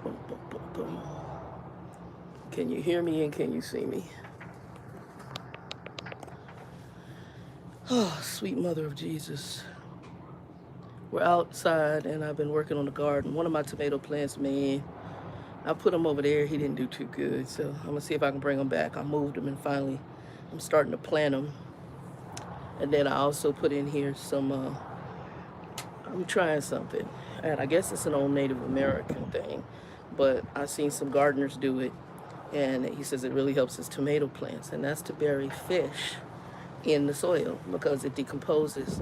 Boom, boom, boom, boom. Can you hear me and can you see me? Oh, sweet mother of Jesus. We're outside and I've been working on the garden. One of my tomato plants, man, I put him over there. He didn't do too good. So I'm going to see if I can bring him back. I moved him and finally I'm starting to plant him. And then I also put in here some, I'm trying something. And I guess it's an old Native American thing. But I've seen some gardeners do it. And he says it really helps his tomato plants. And that's to bury fish in the soil because it decomposes.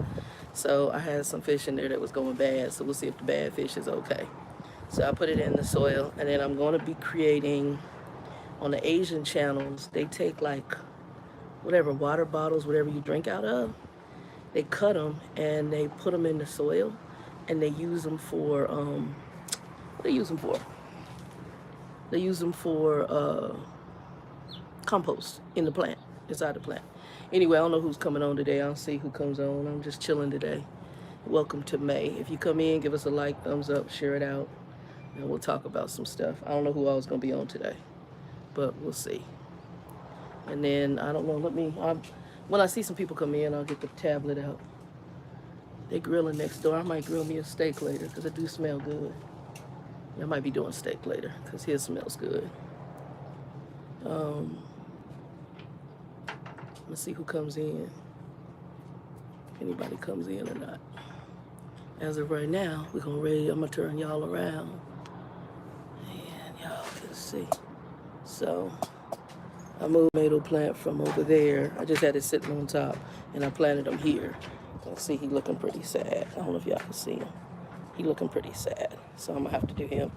So I had some fish in there that was going bad. So we'll see if the bad fish is okay. So I put it in the soil. And then I'm going to be creating on the Asian channels. They take like whatever water bottles, whatever you drink out of, they cut them and they put them in the soil and they use them for what do they use them for? They use them for compost in the plant, inside the plant. Anyway, I don't know who's coming on today. I'll see who comes on. I'm just chilling today. Welcome to May. If you come in, give us a like, thumbs up, share it out, and we'll talk about some stuff. I don't know who I was going to be on today, but we'll see. And then, I don't know, when I see some people come in, I'll get the tablet out. They grilling next door. I might grill me a steak later because it do smell good. I might be doing steak later because his smells good. Let's see who comes in. If anybody comes in or not. As of right now, I'm gonna turn y'all around. And y'all can see. So I moved the tomato plant from over there. I just had it sitting on top and I planted him here. Let's see, he looking pretty sad. I don't know if y'all can see him. He looking pretty sad. So I'm gonna have to do him.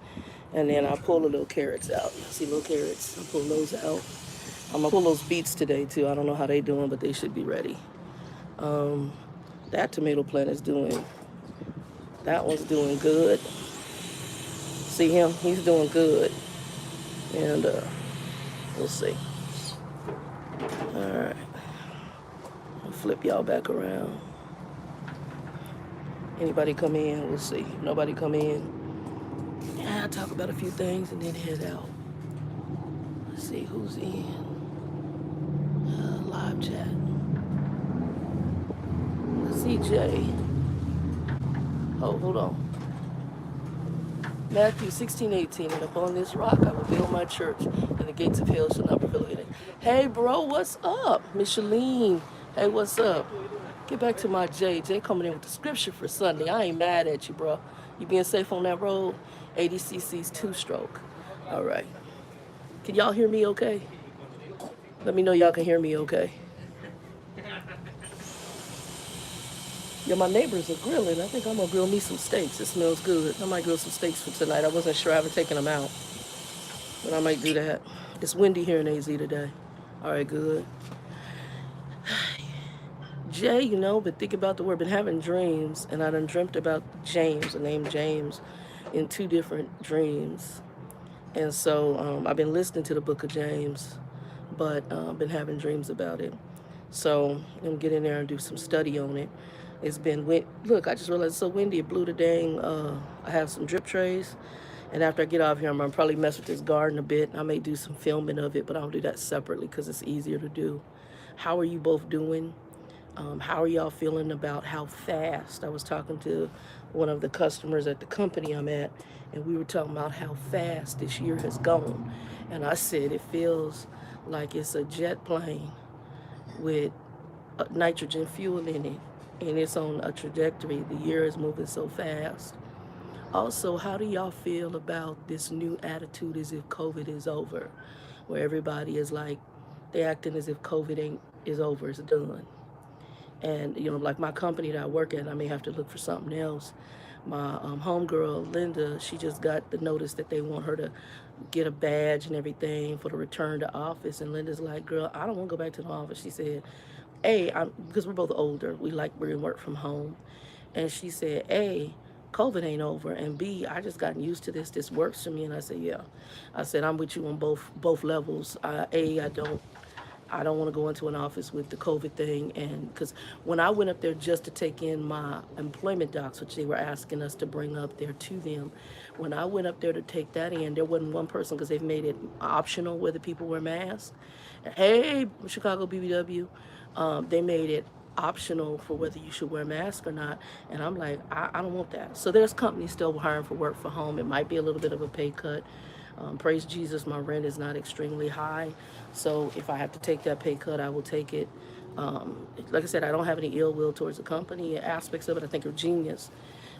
And then I pull the little carrots out. See little carrots? I pull those out. I'm gonna pull those beets today too. I don't know how they doing, but they should be ready. That tomato plant is doing, that one's doing good. See him? He's doing good. And we'll see. All right. I'll flip y'all back around. Anybody come in, we'll see. If nobody come in, yeah, I'll talk about a few things and then head out. Let's see who's in. Live chat. Let's see Jay. Oh, hold on. Matthew 16:18, and upon this rock I will build my church, and the gates of hell shall not prevail in it. Hey, bro, what's up? Micheline, hey, what's up? Get back to my Jay. Jay coming in with the scripture for Sunday. I ain't mad at you, bro. You being safe on that road? 80 cc's two-stroke. All right. Can y'all hear me okay? Let me know y'all can hear me okay. Yeah, my neighbors are grilling. I think I'm going to grill me some steaks. It smells good. I might grill some steaks for tonight. I wasn't sure. I haven't taken them out. But I might do that. It's windy here in AZ today. All right, good. Jay, been thinking about the word, been having dreams, and I done dreamt about James, the name James, in 2 different dreams. And so I've been listening to the book of James, but I've been having dreams about it. So I'm going to get in there and do some study on it. It's been look, I just realized it's so windy, it blew the dang, I have some drip trays. And after I get off here, I'm going to probably mess with this garden a bit. I may do some filming of it, but I'll do that separately because it's easier to do. How are you both doing? How are y'all feeling about how fast? I was talking to one of the customers at the company I'm at, and we were talking about how fast this year has gone. And I said it feels like it's a jet plane with nitrogen fuel in it, and it's on a trajectory. The year is moving so fast. Also, how do y'all feel about this new attitude as if COVID is over, where everybody is like, they're acting as if COVID is over, it's done. And, like my company that I work at, I may have to look for something else. My homegirl, Linda, she just got the notice that they want her to get a badge and everything for the return to office. And Linda's like, girl, I don't want to go back to the office. She said, A, because we're both older, we're in work from home. And she said, A, COVID ain't over, and B, I just gotten used to this. This works for me. And I said, yeah. I said, I'm with you on both levels. I don't want to go into an office with the COVID thing. And because when I went up there just to take in my employment docs, which they were asking us to bring up there to them, when I went up there to take that in, there wasn't one person because they've made it optional whether people wear masks. Hey, Chicago BBW, they made it optional for whether you should wear a mask or not. And I'm like, I don't want that. So there's companies still hiring for work from home. It might be a little bit of a pay cut. Praise Jesus, my rent is not extremely high. So if I have to take that pay cut, I will take it. Like I said, I don't have any ill will towards the company. Aspects of it I think are genius.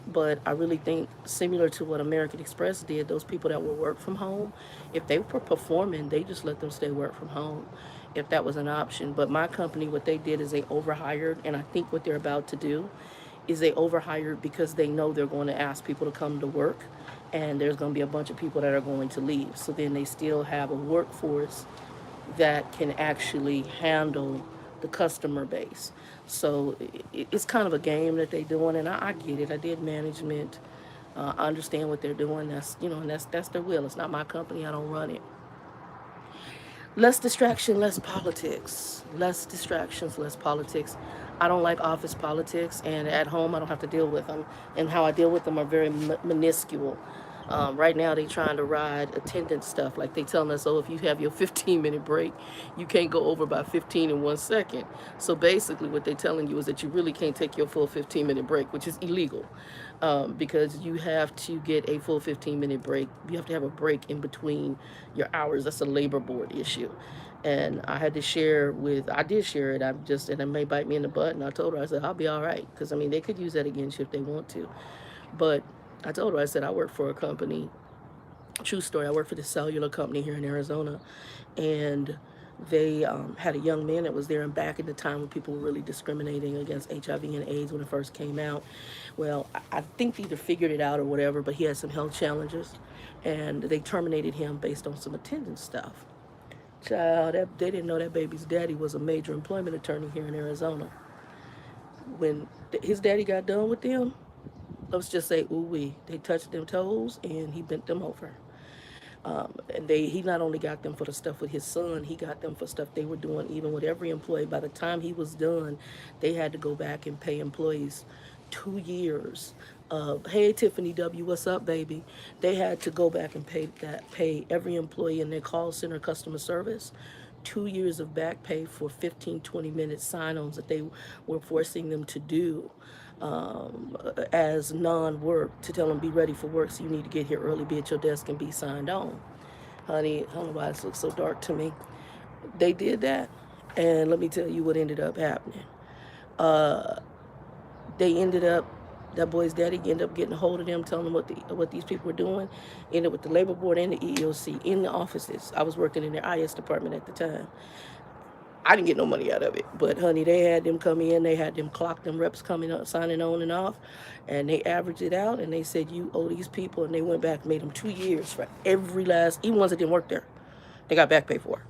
But I really think, similar to what American Express did, those people that will work from home, if they were performing, they just let them stay work from home if that was an option. But my company, what they did is they overhired, and I think what they're about to do is they overhired because they know they're going to ask people to come to work, and there's going to be a bunch of people that are going to leave. So then they still have a workforce that can actually handle the customer base. So it's kind of a game that they're doing, and I get it. I did management. I understand what they're doing. That's, and that's their will. It's not my company. I don't run it. Less distraction, less politics. Less distractions, less politics. I don't like office politics, and at home I don't have to deal with them. And how I deal with them are very minuscule. Right now they trying to ride attendance stuff. Like they telling us, oh, if you have your 15-minute break, you can't go over by 15 in 1 second. So basically what they're telling you is that you really can't take your full 15-minute break, which is illegal. Because you have to get a full 15-minute break. You have to have a break in between your hours. That's a labor board issue. And I did share it. And it may bite me in the butt. And I told her, I said, I'll be all right. Because, I mean, they could use that against you if they want to. But I told her, I said, I work for a company. True story. I work for this cellular company here in Arizona. And they had a young man that was there, and back in the time when people were really discriminating against HIV and AIDS when it first came out. Well, I think they either figured it out or whatever, but he had some health challenges, and they terminated him based on some attendance stuff. Child, they didn't know that baby's daddy was a major employment attorney here in Arizona. When his daddy got done with them, let's just say, ooh wee, they touched them toes and he bent them over. And he not only got them for the stuff with his son, he got them for stuff they were doing even with every employee. By the time he was done, they had to go back and pay employees 2 years of, hey Tiffany W, what's up, baby? They had to go back and pay every employee in their call center customer service 2 years of back pay for 15, 20-minute sign-ons that they were forcing them to do as non-work, to tell them be ready for work, so you need to get here early, be at your desk, and be signed on. Honey, I don't know why this looks so dark to me. They did that, and let me tell you what ended up happening. They ended up, that boy's daddy ended up getting a hold of them, telling them what these people were doing. Ended with the labor board and the EEOC in the offices. I was working in their IS department at the time. I didn't get no money out of it, but honey, they had them come in, they had them clock them reps coming up, signing on and off, and they averaged it out, and they said, you owe these people, and they went back and made them 2 years for every last, even ones that didn't work there, they got back pay for.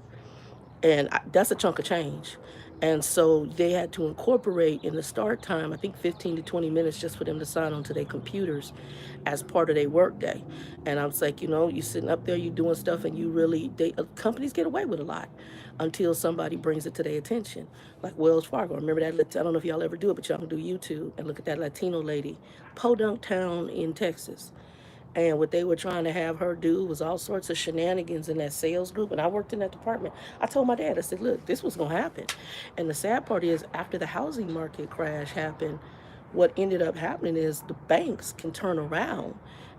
And that's a chunk of change. And so they had to incorporate in the start time, I think 15 to 20 minutes just for them to sign onto their computers as part of their work day. And I was like, you're sitting up there, you're doing stuff, and companies get away with a lot until somebody brings it to their attention. Like Wells Fargo. Remember that, I don't know if y'all ever do it, but y'all can do YouTube and look at that Latino lady, Podunk Town in Texas. And what they were trying to have her do was all sorts of shenanigans in that sales group. And I worked in that department. I told my dad, I said, look, this was going to happen. And the sad part is, after the housing market crash happened, what ended up happening is the banks can turn around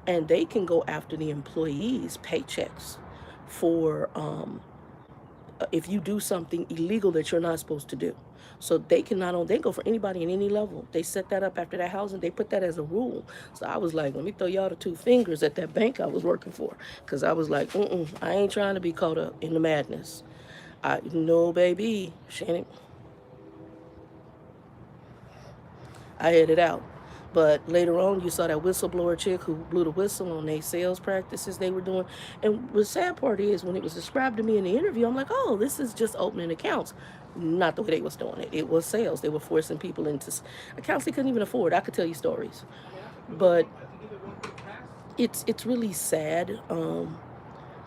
and they can go after the employees' paychecks for if you do something illegal that you're not supposed to do. So they can not only, they go for anybody in any level. They set that up after that housing. They put that as a rule. So I was like, let me throw y'all the two fingers at that bank I was working for. Because I was like, I ain't trying to be caught up in the madness. No, baby. Shannon, I headed out. But later on, you saw that whistleblower chick who blew the whistle on their sales practices they were doing. And the sad part is, when it was described to me in the interview, I'm like, oh, this is just opening accounts. Not the way they was doing it. It was sales. They were forcing people into accounts they couldn't even afford. I could tell you stories. But it's really sad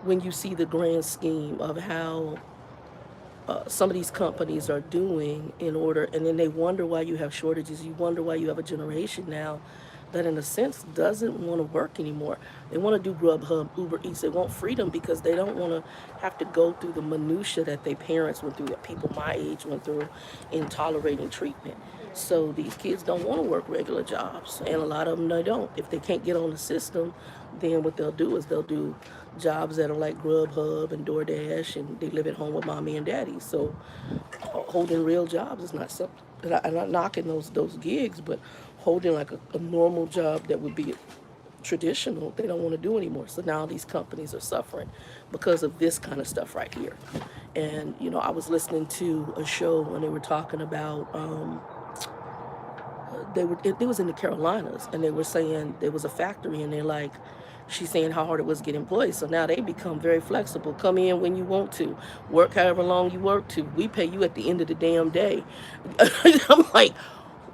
when you see the grand scheme of how some of these companies are doing in order, and then they wonder why you have shortages. You wonder why you have a generation now that, in a sense, doesn't want to work anymore. They want to do Grubhub, Uber Eats. They want freedom because they don't want to have to go through the minutia that their parents went through, that people my age went through in tolerating treatment. So these kids don't want to work regular jobs, and a lot of them, they don't. If they can't get on the system, then what they'll do is they'll do jobs that are like Grubhub and DoorDash, and they live at home with mommy and daddy. So holding real jobs is not something. I'm not knocking those gigs, but holding like a normal job that would be traditional, they don't want to do anymore. So now these companies are suffering because of this kind of stuff right here. And I was listening to a show when they were talking about it was in the Carolinas, and they were saying there was a factory, and they're like, she's saying how hard it was to get employees. So now they become very flexible. Come in when you want to, work however long you work to. We pay you at the end of the damn day. I'm like,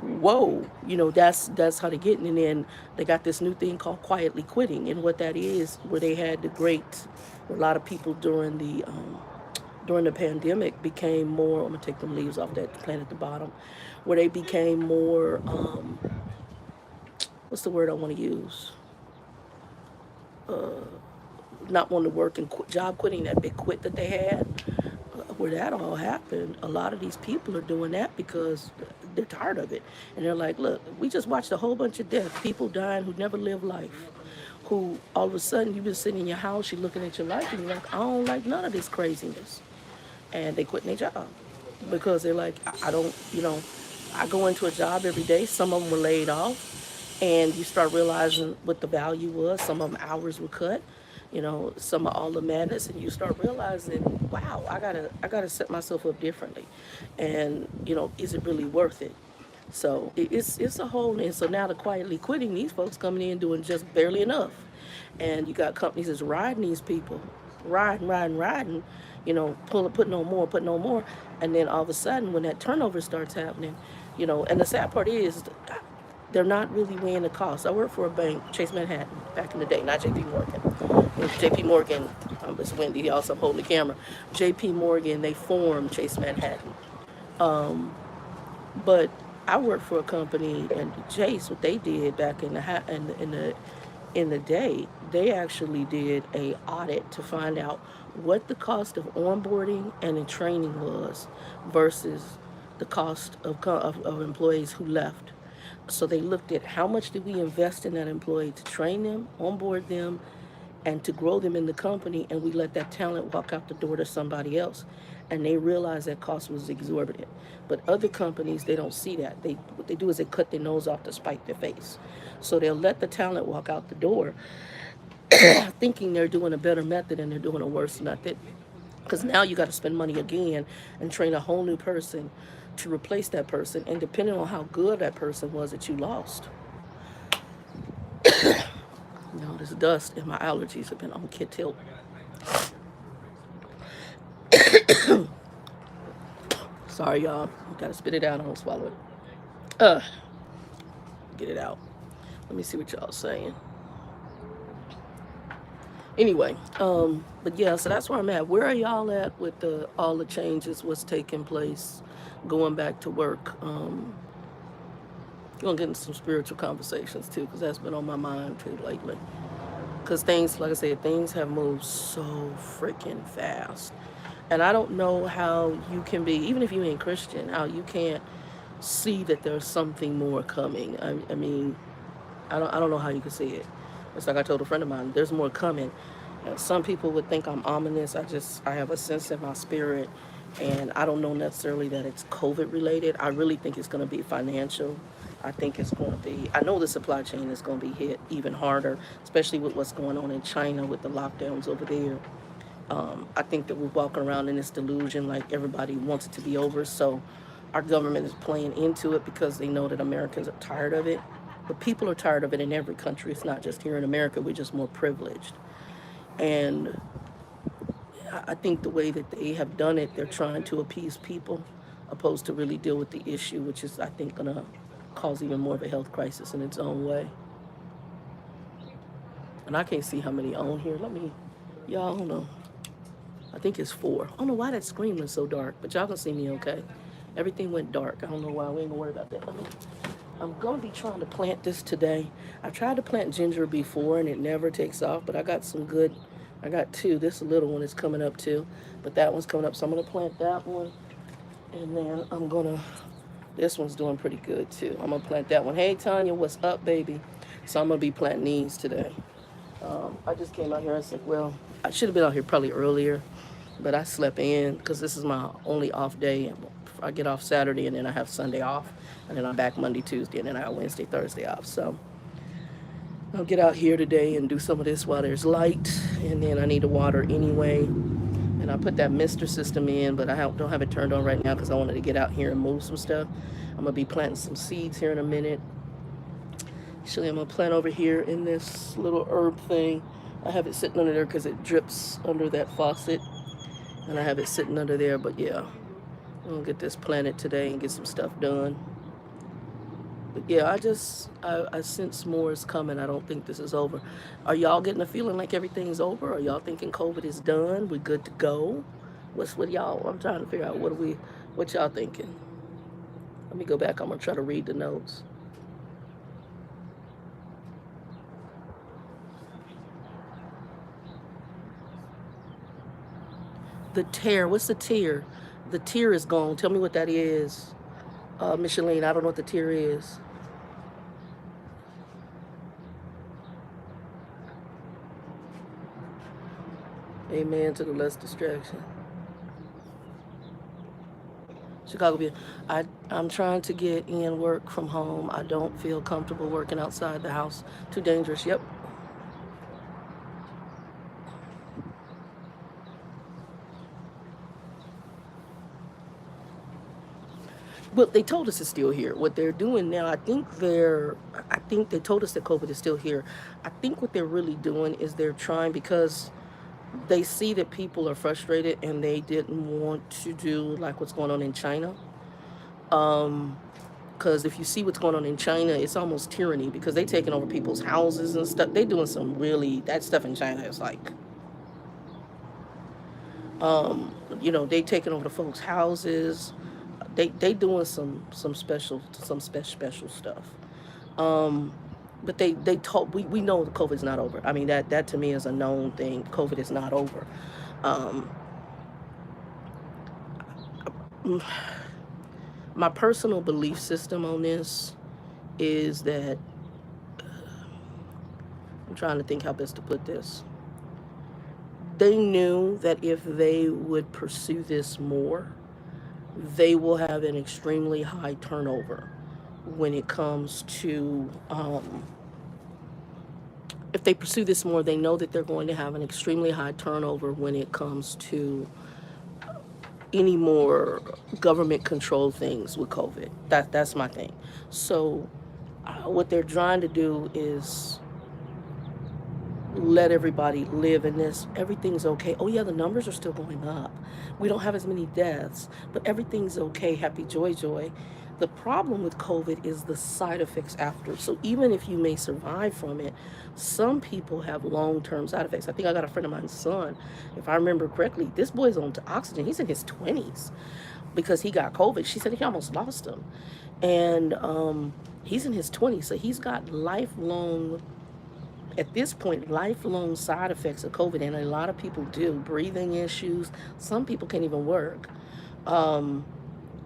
whoa, that's how they get. And then they got this new thing called quietly quitting, and what that is, where they had a lot of people during the pandemic became more. I'm gonna take them leaves off that plant at the bottom, where they became more. What's the word I want to use? Not wanting to work and job quitting, that big quit that they had. Where that all happened, a lot of these people are doing that because they're tired of it. And they're like, look, we just watched a whole bunch of death, people dying who never lived life, who all of a sudden you've been sitting in your house, you're looking at your life, and you're like, I don't like none of this craziness. And they quit their job because they're like, I don't, I go into a job every day. Some of them were laid off, and you start realizing what the value was. Some of them hours were cut, some of all the madness, and you start realizing, wow, I gotta set myself up differently, and is it really worth it? So it's a whole, and so now the quietly quitting, these folks coming in doing just barely enough, and you got companies that's riding these people, riding, put no more, and then all of a sudden when that turnover starts happening, and the sad part is they're not really weighing the cost. I worked for a bank, Chase Manhattan, back in the day, not J.P. Morgan. J.P. Morgan, it's Wendy, also holding the camera. J.P. Morgan, they formed Chase Manhattan. But I worked for a company, and Chase, what they did back in the day, they actually did a audit to find out what the cost of onboarding and in training was versus the cost of employees who left. So they looked at how much did we invest in that employee to train them, onboard them, and to grow them in the company, and we let that talent walk out the door to somebody else. And they realized that cost was exorbitant. But other companies, they don't see that. What they do is they cut their nose off to spite their face. So they'll let the talent walk out the door thinking they're doing a better method, and they're doing a worse method. Because now you got to spend money again and train a whole new person to replace that person. And depending on how good that person was that you lost. This dust and my allergies have been on kid tilt. Sorry, y'all. Gotta spit it out. I don't swallow it. Get it out. Let me see what y'all saying. Anyway, but yeah, so that's where I'm at. Where are y'all at with all the changes, what's taking place, going back to work? Gonna get into some spiritual conversations too, because that's been on my mind too lately. Because things, like I said, things have moved so freaking fast. And I don't know how you can be, even if you ain't Christian, how you can't see that there's something more coming. I mean, I don't know how you can see it. It's like I told a friend of mine, there's more coming. Some people would think I'm ominous. I have a sense in my spirit, and I don't know necessarily that it's COVID related. I really think it's going to be financial. I think it's going to be, I know the supply chain is going to be hit even harder, especially with what's going on in China with the lockdowns over there. I think that we're walking around in this delusion like everybody wants it to be over. So our government is playing into it because they know that Americans are tired of it. But people are tired of it in every country. It's not just here in America. We're just more privileged. And I think the way that they have done it, they're trying to appease people opposed to really deal with the issue, which is, I think, going to cause even more of a health crisis in its own way. And I can't see how many on here. Y'all, hold on. I think it's 4. I don't know why that screen was so dark, but y'all can see me okay. Everything went dark. I don't know why. We ain't gonna worry about that. I'm gonna be trying to plant this today. I've tried to plant ginger before and it never takes off, but I got some good. I got 2. This little one is coming up too, but that one's coming up, so I'm gonna plant that one, and then I'm gonna. This one's doing pretty good too. I'm gonna plant that one. Hey Tanya, what's up, baby? So I'm gonna be planting these today. I just came out here. I said, well, I should have been out here probably earlier, but I slept in because this is my only off day. I get off Saturday and then I have Sunday off, and then I'm back Monday, Tuesday, and then I have Wednesday, Thursday off. So I'll get out here today and do some of this while there's light, and then I need to water anyway. And I put that mister system in, but I don't have it turned on right now because I wanted to get out here and move some stuff. I'm gonna be planting some seeds here in a minute. Actually, I'm gonna plant over here in this little herb thing. I have it sitting under there because it drips under that faucet, and I have it sitting under there. But yeah, I'm gonna get this planted today and get some stuff done. But yeah, I sense more is coming. I don't think this is over. Are y'all getting a feeling like everything's over? Are y'all thinking COVID is done? We good to go? What's with y'all? I'm trying to figure out what y'all thinking. Let me go back. I'm gonna try to read the notes. The tear. What's the tear? The tear is gone. Tell me what that is. Micheline, I don't know what the tear is. Amen to the less distraction. Chicago View. I'm trying to get in work from home. I don't feel comfortable working outside the house. Too dangerous. Yep. Well, they told us it's still here. What they're doing now, I think they told us that COVID is still here. I think what they're really doing is they're trying, because they see that people are frustrated and they didn't want to do like what's going on in China. Because if you see what's going on in China, it's almost tyranny, because they taking over people's houses and stuff. They doing some really, that stuff in China is like, they taking over the folks' houses. They doing some special stuff. But they told, we know the COVID's not over. I mean, that to me is a known thing. COVID is not over. My personal belief system on this is that, I'm trying to think how best to put this. They knew that if they would pursue this more, they will have an extremely high turnover when it comes to, if they pursue this more, they know that they're going to have an extremely high turnover when it comes to any more government control things with COVID. That's my thing. So what they're trying to do is let everybody live in this. Everything's okay. Oh yeah, the numbers are still going up. We don't have as many deaths, but everything's okay. Happy, joy. The problem with COVID is the side effects after. So even if you may survive from it, some people have long-term side effects. I think I got a friend of mine's son, if I remember correctly, this boy's on oxygen. He's in his 20s because he got COVID. She said he almost lost him. And he's in his 20s, so he's got lifelong, at this point, lifelong side effects of COVID, and a lot of people do. Breathing issues. Some people can't even work.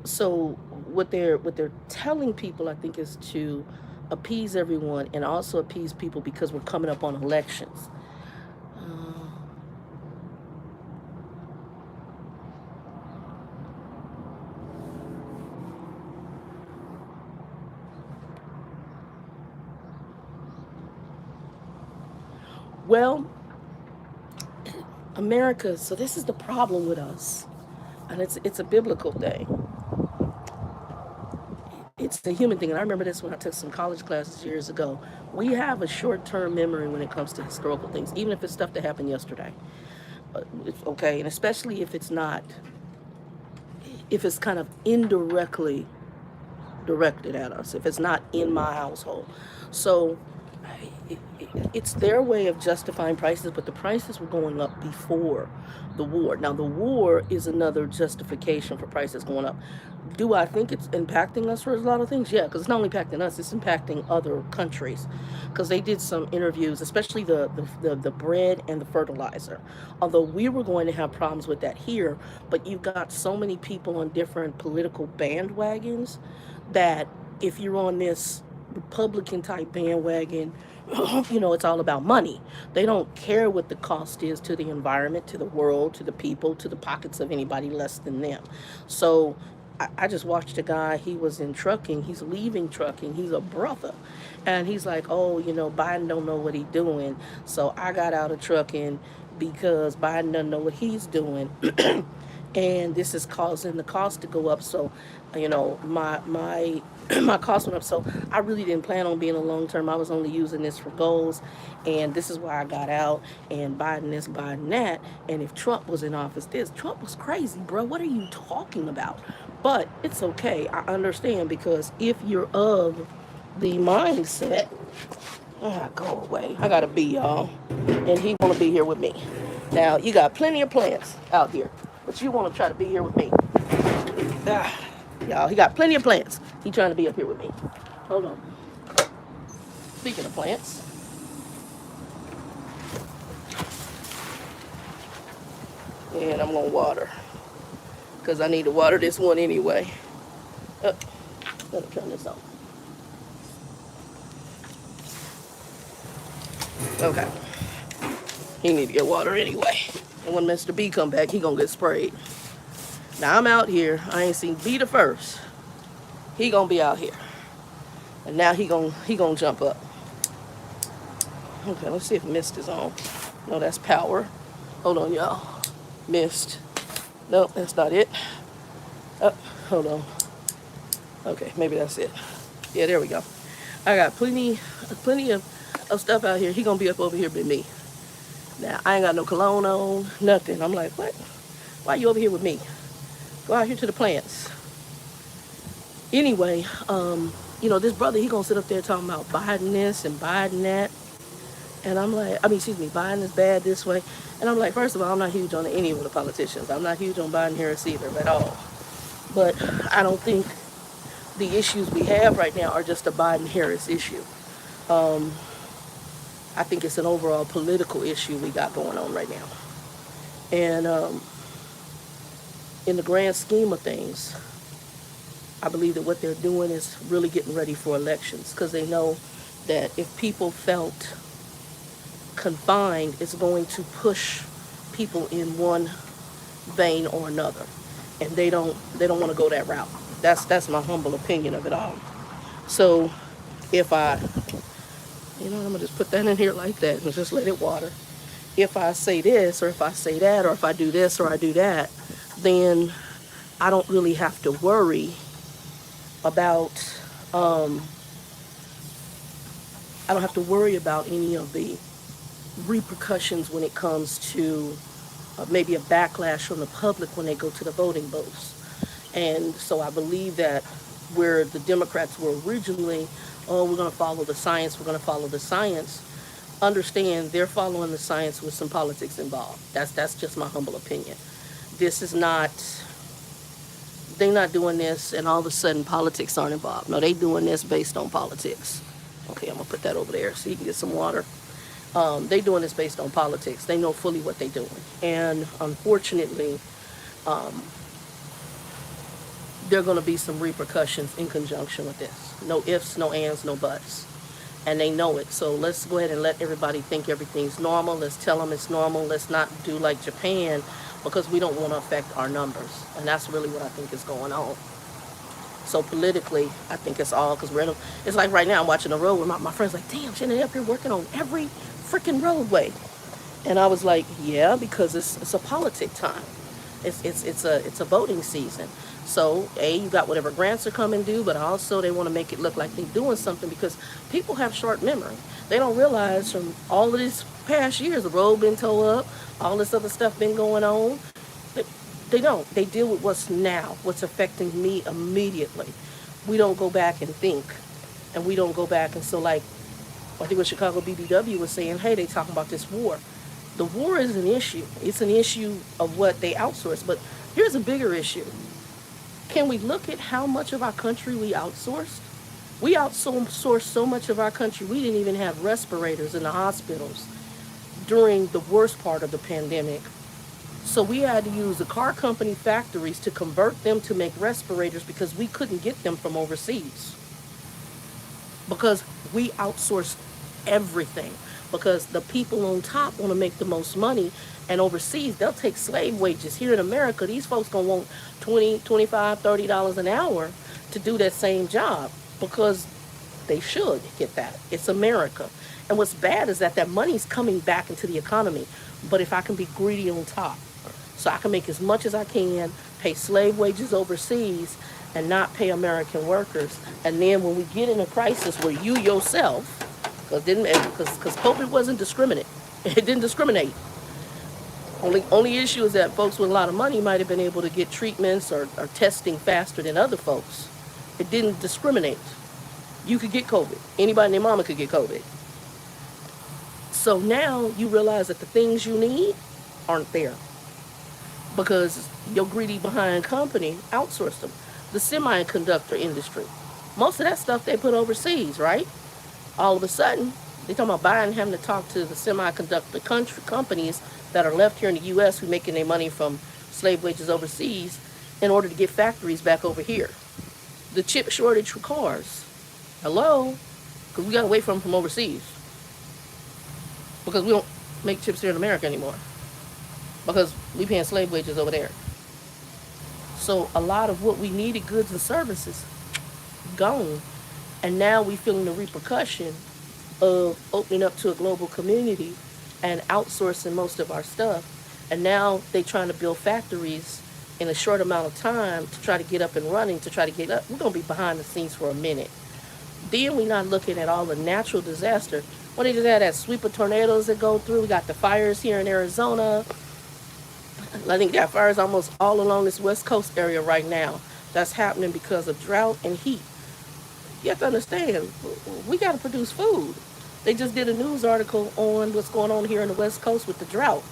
So what they're telling people, I think, is to appease everyone and also appease people because we're coming up on elections. Well, America, so this is the problem with us, and it's a biblical thing. It's a human thing, and I remember this when I took some college classes years ago. We have a short-term memory when it comes to historical things, even if it's stuff that happened yesterday. Okay, and especially if it's kind of indirectly directed at us, if it's not in my household. So it's their way of justifying prices, but the prices were going up before the war. Now, the war is another justification for prices going up. Do I think it's impacting us for a lot of things? Yeah, because it's not only impacting us, it's impacting other countries. Because they did some interviews, especially the bread and the fertilizer. Although we were going to have problems with that here, but you've got so many people on different political bandwagons that if you're on this Republican type bandwagon, it's all about money. They don't care what the cost is to the environment, to the world, to the people, to the pockets of anybody less than them. So I just watched a guy, he was in trucking, he's leaving trucking, he's a brother. And he's like, oh, Biden don't know what he's doing. So I got out of trucking because Biden doesn't know what he's doing. And this is causing the cost to go up. So, my my cost went up. So I really didn't plan on being a long term. I was only using this for goals, and this is why I got out. And Biden this, Biden that. And if Trump was in office, Trump was crazy, bro. What are you talking about? But it's okay. I understand, because if you're of the mindset, go away. I gotta be, y'all, and he wanna be here with me. Now you got plenty of plants out here, but you wanna try to be here with me. Y'all, he got plenty of plants. He trying to be up here with me. Hold on. Speaking of plants, and I'm gonna water, because I need to water this one anyway. Let me turn this on. Okay. He need to get water anyway. And when Mr. B come back, he gonna get sprayed. Now I'm out here. I ain't seen B the first. He gonna be out here. And now he gonna jump up. Okay, let's see if mist is on. No, that's power. Hold on, y'all. Mist. Nope, that's not it. Oh, hold on. Okay, maybe that's it. Yeah, there we go. I got plenty of stuff out here. He gonna be up over here with me. Now, I ain't got no cologne on, nothing. I'm like, what? Why you over here with me? Go out here to the plants. Anyway, this brother, he gonna sit up there talking about Biden this and Biden that. And I'm like, Biden is bad this way. And I'm like, first of all, I'm not huge on any of the politicians. I'm not huge on Biden Harris either at all. But I don't think the issues we have right now are just a Biden Harris issue. I think it's an overall political issue we got going on right now. And in the grand scheme of things, I believe that what they're doing is really getting ready for elections, because they know that if people felt confined, it's going to push people in one vein or another, and they don't want to go that route. That's my humble opinion of it all. So if I'm gonna just put that in here like that and just let it water. If I say this, or if I say that, or if I do this or I do that, then I don't really have to worry about any of the repercussions when it comes to maybe a backlash from the public when they go to the voting booths. And so I believe that where the Democrats were originally, we're going to follow the science, understand they're following the science with some politics involved. That's just my humble opinion. This is not, they're not doing this and all of a sudden politics aren't involved. No, they doing this based on politics. Okay, I'm going to put that over there so you can get some water. They doing this based on politics. They know fully what they're doing. And unfortunately, there are going to be some repercussions in conjunction with this. No ifs, no ands, no buts. And they know it. So let's go ahead and let everybody think everything's normal. Let's tell them it's normal. Let's not do like Japan, because we don't want to affect our numbers. And that's really what I think is going on. So politically, I think it's all because it's like right now I'm watching the road where my friend's like, damn, Shannon, up here working on every freaking roadway. And I was like, yeah, because it's a politic time. It's a voting season. So, you got whatever grants are coming due, but also they want to make it look like they're doing something, because people have short memory. They don't realize from all of these past years, the road been towed up, all this other stuff been going on. They don't. They deal with what's now, what's affecting me immediately. We don't go back and think, and we don't go back. And so, like, I think it was Chicago BBW was saying, hey, they talking about this war. The war is an issue. It's an issue of what they outsource. But here's a bigger issue. Can we look at how much of our country we outsourced? We outsourced so much of our country, we didn't even have respirators in the hospitals during the worst part of the pandemic. So we had to use the car company factories to convert them to make respirators because we couldn't get them from overseas. Because we outsourced everything. Because the people on top want to make the most money, and overseas they'll take slave wages. Here in America, these folks gonna want $20, $25, $30 an hour to do that same job because they should get that. It's America. And what's bad is that money's coming back into the economy. But if I can be greedy on top, so I can make as much as I can, pay slave wages overseas, and not pay American workers. And then when we get in a crisis where you yourself, because COVID wasn't discriminate. It didn't discriminate. Only issue is that folks with a lot of money might have been able to get treatments or testing faster than other folks. It didn't discriminate. You could get COVID. Anybody and their mama could get COVID. So now you realize that the things you need aren't there because your greedy behind company outsourced them. The semiconductor industry, most of that stuff they put overseas, right? All of a sudden, they're talking about Biden having to talk to the semiconductor companies that are left here in the U.S. who are making their money from slave wages overseas in order to get factories back over here. The chip shortage for cars. Hello? Because we got away from overseas. Because we don't make chips here in America anymore. Because we paying slave wages over there. So a lot of what we needed, goods and services, gone. And now we feeling the repercussion of opening up to a global community and outsourcing most of our stuff. And now they trying to build factories in a short amount of time to try to get up and running, to try to get up. We're going to be behind the scenes for a minute. Then we're not looking at all the natural disaster. What they just had that sweep of tornadoes that go through. We got the fires here in Arizona. I think that fires almost all along this West Coast area right now. That's happening because of drought and heat. You have to understand, we got to produce food. They just did a news article on what's going on here in the West Coast with the drought.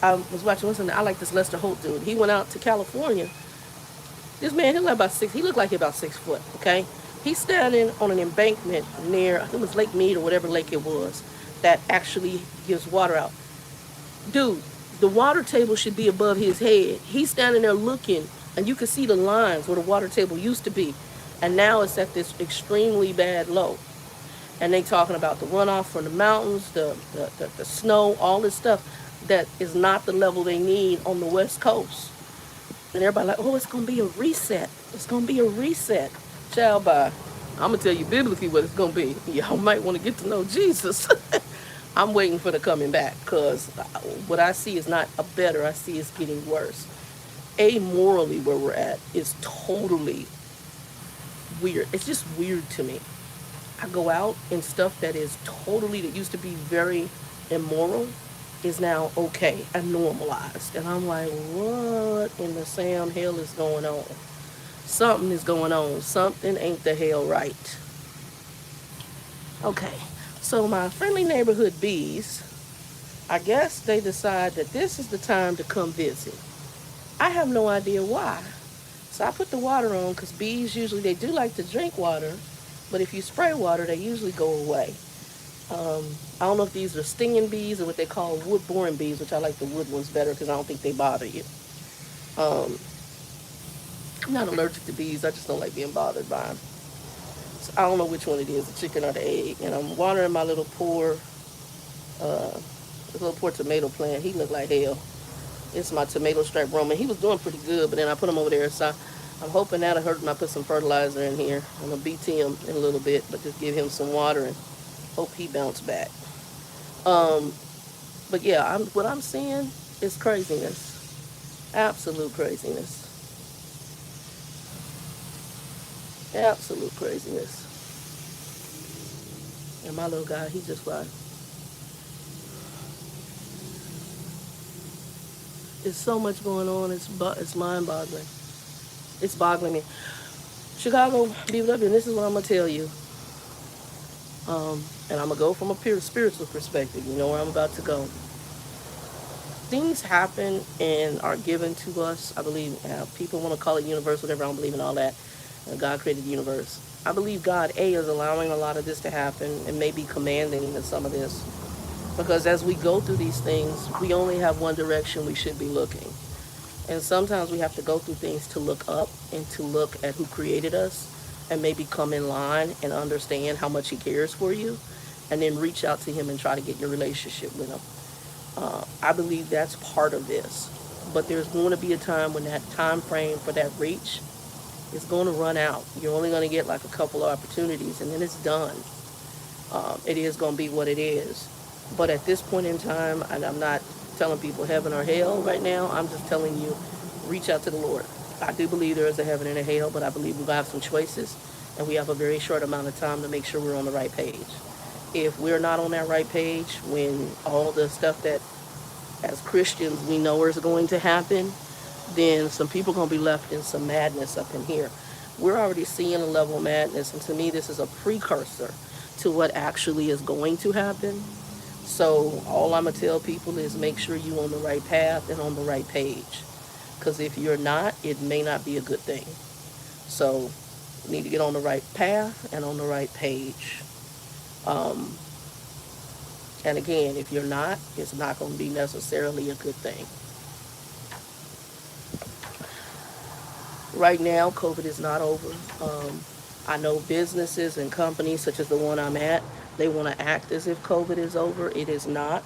I was watching something. I like this Lester Holt dude. He went out to California. This man, he looked like he about 6 foot, okay? He's standing on an embankment near, I think it was Lake Mead or whatever lake it was, that actually gives water out. Dude, the water table should be above his head. He's standing there looking, and you can see the lines where the water table used to be. And now it's at this extremely bad low. And they talking about the runoff from the mountains, the snow, all this stuff that is not the level they need on the West Coast. And everybody like, oh, it's going to be a reset. It's going to be a reset. Child, bye. I'm going to tell you biblically what it's going to be. Y'all might want to get to know Jesus. I'm waiting for the coming back because what I see is not a better. I see it's getting worse. Amorally where we're at is totally weird. It's just weird to me. I go out and stuff that is totally, that used to be very immoral, is now okay and normalized. And I'm like, what in the Sam hell is going on? Something is going on. Something ain't the hell right. Okay, so my friendly neighborhood bees, I guess they decide that this is the time to come visit. I have no idea why. So I put the water on because bees usually, they do like to drink water, but if you spray water, they usually go away. I don't know if these are stinging bees or what they call wood-boring bees, which I like the wood ones better because I don't think they bother you. I'm not allergic to bees. I just don't like being bothered by them. So I don't know which one it is, the chicken or the egg. And I'm watering my little poor tomato plant. He looked like hell. It's my tomato stripe Roman. He was doing pretty good, but then I put him over there. So I'm hoping that'll hurt him. I put some fertilizer in here. I'm going to BT him in a little bit, but just give him some water and hope he bounce back. But yeah, what I'm seeing is craziness. Absolute craziness. Absolute craziness. And my little guy, he just fine. There's so much going on. It's mind-boggling. It's boggling me. Chicago BW, and this is what I'm going to tell you. And I'm going to go from a pure spiritual perspective. You know where I'm about to go. Things happen and are given to us. I believe people want to call it universe, whatever. I don't believe in all that. God created the universe. I believe God, is allowing a lot of this to happen and maybe commanding some of this. Because as we go through these things, we only have one direction we should be looking. And sometimes we have to go through things to look up and to look at who created us and maybe come in line and understand how much He cares for you, and then reach out to Him and try to get your relationship with Him. I believe that's part of this. But there's going to be a time when that time frame for that reach is going to run out. You're only going to get like a couple of opportunities, and then it's done. It is going to be what it is. But at this point in time, and I'm not telling people heaven or hell right now, I'm just telling you, reach out to the Lord. I do believe there is a heaven and a hell, but I believe we're going to have some choices, and we have a very short amount of time to make sure we're on the right page. If we're not on that right page, when all the stuff that as Christians we know is going to happen, then some people are going to be left in some madness up in here. We're already seeing a level of madness, and to me this is a precursor to what actually is going to happen. So all I'm going to tell people is make sure you're on the right path and on the right page. Because if you're not, it may not be a good thing. So you need to get on the right path and on the right page. Um, and again, if you're not, it's not going to be necessarily a good thing. Right now, COVID is not over. I know businesses and companies such as the one I'm at, they want to act as if COVID is over. It is not.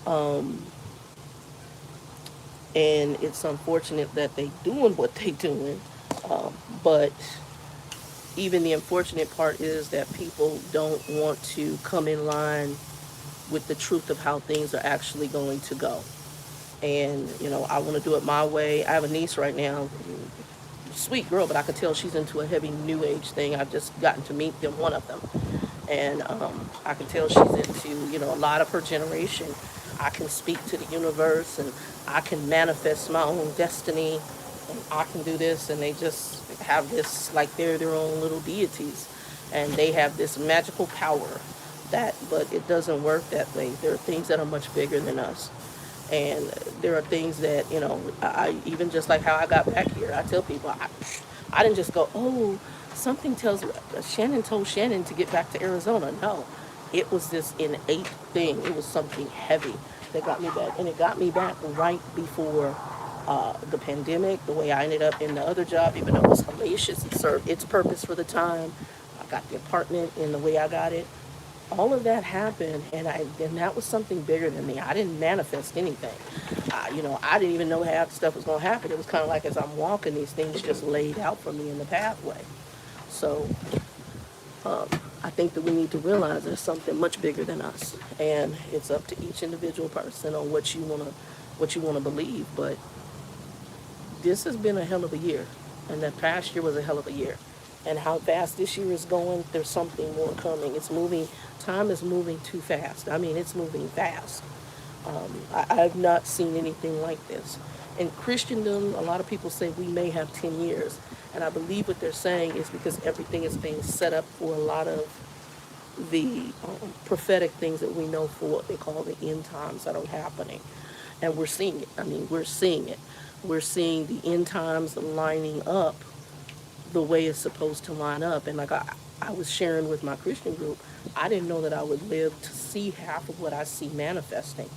Um, and it's unfortunate that they doing what they doing. But even the unfortunate part is that people don't want to come in line with the truth of how things are actually going to go. And, I want to do it my way. I have a niece right now, sweet girl, but I can tell she's into a heavy new age thing. I've just gotten to meet them, one of them. And I can tell she's into, a lot of her generation. I can speak to the universe and I can manifest my own destiny and I can do this. And they just have this, like they're their own little deities. And they have this magical power but it doesn't work that way. There are things that are much bigger than us. And there are things that, I even just like how I got back here, I tell people, I didn't just go, oh, something tells Shannon told Shannon to get back to Arizona. No, it was this innate thing. It was something heavy that got me back. And it got me back right before the pandemic, the way I ended up in the other job, even though it was hellacious, it served its purpose for the time. I got the apartment in the way I got it. All of that happened, and that was something bigger than me. I didn't manifest anything. I didn't even know half the stuff was going to happen. It was kind of like as I'm walking, these things just laid out for me in the pathway. So I think that we need to realize there's something much bigger than us, and it's up to each individual person on what you wanna believe. But this has been a hell of a year, and that past year was a hell of a year. And how fast this year is going, there's something more coming. It's moving. Time is moving too fast. I mean, it's moving fast. I've not seen anything like this. In Christendom, a lot of people say we may have 10 years. And I believe what they're saying is because everything is being set up for a lot of the prophetic things that we know for what they call the end times that are happening. And we're seeing it. I mean, we're seeing it. We're seeing the end times lining up the way it's supposed to line up. And like I was sharing with my Christian group, I didn't know that I would live to see half of what I see manifesting.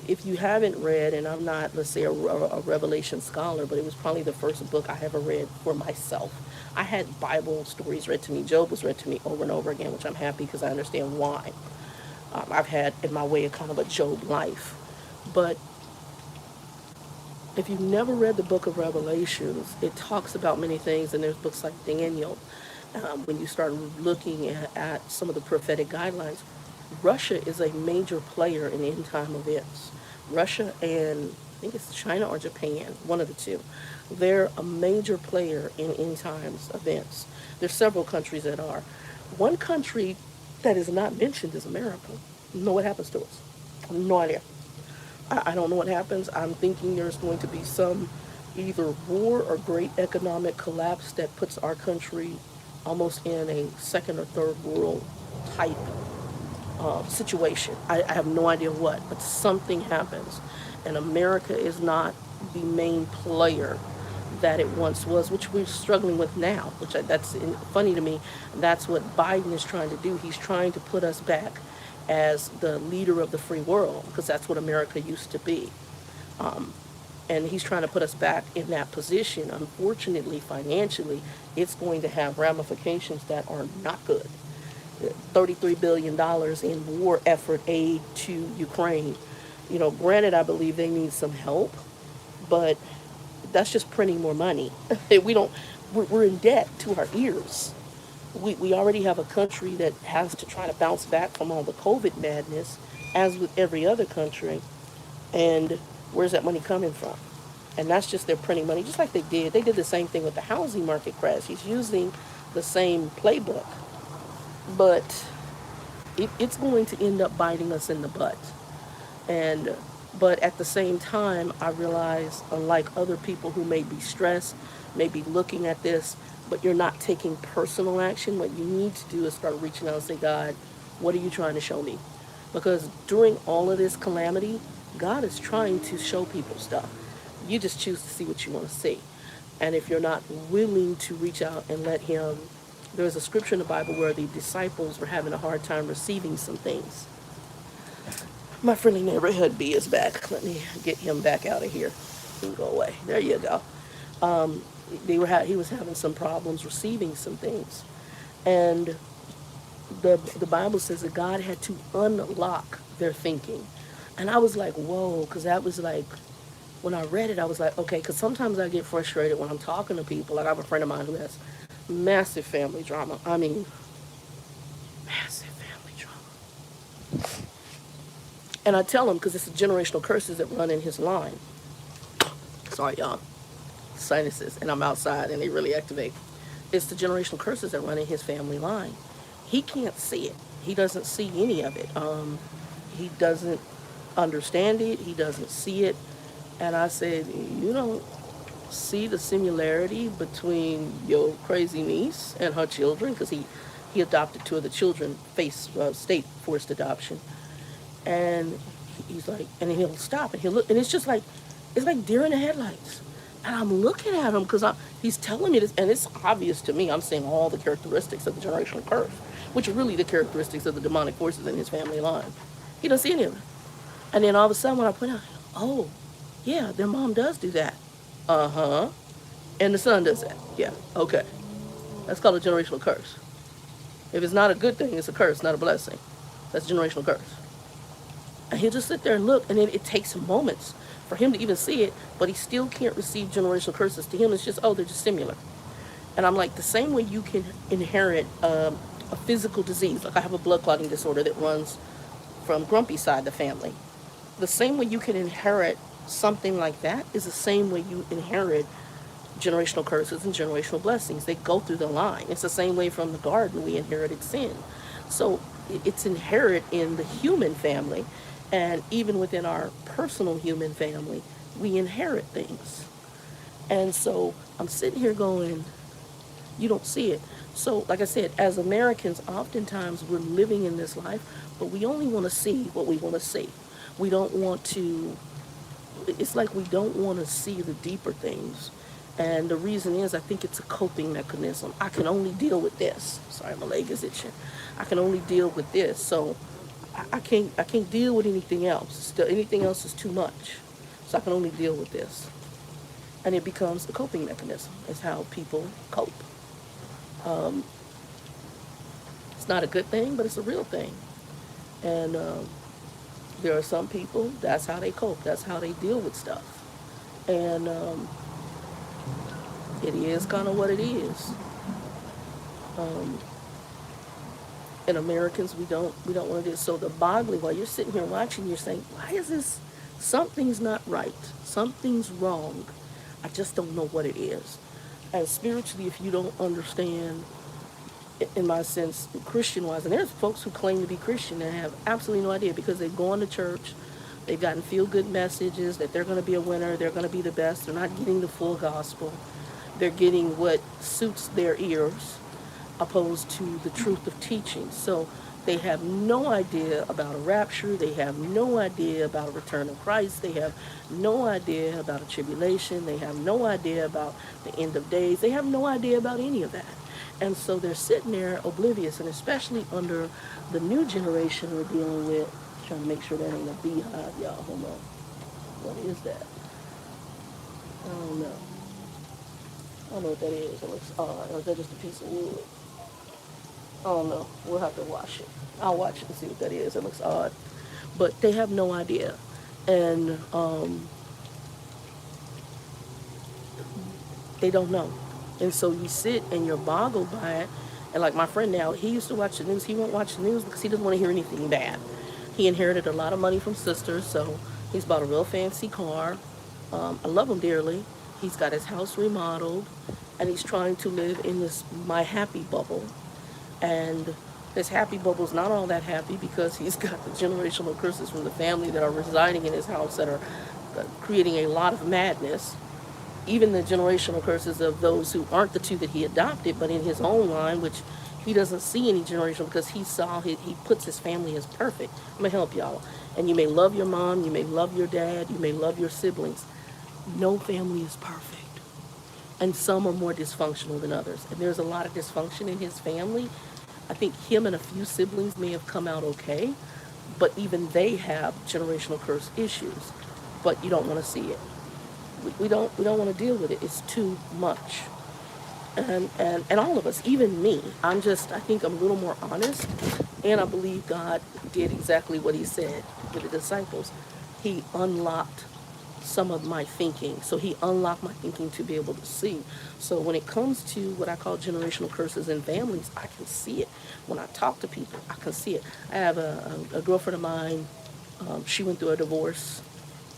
If you haven't read, and I'm not, let's say, a Revelation scholar, but it was probably the first book I ever read for myself. I had Bible stories read to me. Job was read to me over and over again, which I'm happy because I understand why. I've had in my way a kind of a Job life. But if you've never read the book of Revelations, it talks about many things, and there's books like Daniel. When you start looking at some of the prophetic guidelines, Russia is a major player in end time events. Russia and I think it's China or Japan, one of the two. They're a major player in end times events. There's several countries that are. One country that is not mentioned is America. You know what happens to us? No idea. I don't know what happens. I'm thinking there's going to be some either war or great economic collapse that puts our country almost in a second or third world type situation. I have no idea what, but something happens. And America is not the main player that it once was, which we're struggling with now, that's funny to me. That's what Biden is trying to do. He's trying to put us back as the leader of the free world, because that's what America used to be. And he's trying to put us back in that position. Unfortunately, financially, it's going to have ramifications that are not good. $33 billion in war effort aid to Ukraine. Granted, I believe they need some help, but that's just printing more money. We're in debt to our ears. We already have a country that has to try to bounce back from all the COVID madness, as with every other country. And where's that money coming from? And that's just their printing money, just like they did. They did the same thing with the housing market crash. He's using the same playbook. But it's going to end up biting us in the butt. But at the same time, I realize, unlike other people who may be stressed, may be looking at this, but you're not taking personal action, what you need to do is start reaching out and say, God, what are you trying to show me? Because during all of this calamity, God is trying to show people stuff. You just choose to see what you want to see. And if you're not willing to reach out and let him, there's a scripture in the Bible where the disciples were having a hard time receiving some things. My friendly neighborhood bee is back. Let me get him back out of here. He can go away. There you go. He was having some problems receiving some things. And the Bible says that God had to unlock their thinking. And I was like, whoa, because that was like, when I read it, I was like, okay, because sometimes I get frustrated when I'm talking to people. Like, I have a friend of mine who has massive family drama. I mean, massive family drama. And I tell him, because it's the generational curses that run in his line. Sorry, y'all. Sinuses. And I'm outside, and they really activate. It's the generational curses that run in his family line. He can't see it. He doesn't see any of it. He doesn't understand it. He doesn't see it. And I said, you don't see the similarity between your crazy niece and her children? Because he adopted two of the children, state forced adoption. And he's like, and he'll stop and he'll look, and it's like deer in the headlights. And I'm looking at him because he's telling me this, and it's obvious to me. I'm seeing all the characteristics of the generational curse, which are really the characteristics of the demonic forces in his family line. He doesn't see any of it. And then all of a sudden, when I point out, oh, yeah, their mom does do that. Uh-huh. And the son does that. Yeah, okay. That's called a generational curse. If it's not a good thing, it's a curse, not a blessing. That's a generational curse. And he'll just sit there and look, and then it takes moments for him to even see it, but he still can't receive generational curses. To him, it's just, oh, they're just similar. And I'm like, the same way you can inherit a physical disease, like I have a blood clotting disorder that runs from Grumpy's side of the family. The same way you can inherit something like that is the same way you inherit generational curses and generational blessings. They go through the line. It's the same way from the garden we inherited sin. So it's inherent in the human family, and even within our personal human family, we inherit things. And so I'm sitting here going, you don't see it. So like I said, as Americans, oftentimes we're living in this life, but we only want to see what we want to see. We don't want to, it's like we don't want to see the deeper things. And the reason is, I think it's a coping mechanism. I can only deal with this. Sorry, my leg is itching. I can only deal with this. So I can't deal with anything else. Anything else is too much. So I can only deal with this. And it becomes a coping mechanism. It's how people cope. It's not a good thing, but it's a real thing. And there are some people, that's how they cope. That's how they deal with stuff. And it is kind of what it is. And Americans, we don't want to do it. So the bodily, while you're sitting here watching, you're saying, why is this? Something's not right. Something's wrong. I just don't know what it is. And spiritually, if you don't understand, in my sense, Christian-wise, and there's folks who claim to be Christian and have absolutely no idea because they've gone to church, they've gotten feel-good messages that they're going to be a winner, they're going to be the best, they're not getting the full gospel, they're getting what suits their ears, opposed to the truth of teaching. So they have no idea about a rapture. They have no idea about a return of Christ. They have no idea about a tribulation. They have no idea about the end of days. They have no idea about any of that. And so they're sitting there oblivious, and especially under the new generation we're dealing with, trying to make sure that ain't a beehive, y'all. Hold on. What is that? I don't know. I don't know what that is. It looks odd. Or is that just a piece of wood? I don't know. We'll have to watch it. I'll watch it and see what that is. It looks odd. But they have no idea. And they don't know. And so you sit and you're boggled by it. And like my friend now, he used to watch the news. He won't watch the news because he doesn't want to hear anything bad. He inherited a lot of money from sisters, so he's bought a real fancy car. I love him dearly. He's got his house remodeled, and he's trying to live in this my happy bubble. And his happy bubble's not all that happy because he's got the generational curses from the family that are residing in his house that are creating a lot of madness. Even the generational curses of those who aren't the two that he adopted, but in his own line, which he doesn't see any generational because he puts his family as perfect. I'm going to help y'all. And you may love your mom, you may love your dad, you may love your siblings. No family is perfect. And some are more dysfunctional than others. And there's a lot of dysfunction in his family. I think him and a few siblings may have come out okay, but even they have generational curse issues. But you don't want to see it. We don't want to deal with it. It's too much. And all of us, even me, I think I'm a little more honest, and I believe God did exactly what he said with the disciples. He unlocked some of my thinking. So he unlocked my thinking to be able to see. So when it comes to what I call generational curses in families, I can see it. When I talk to people, I can see it. I have a girlfriend of mine, she went through a divorce,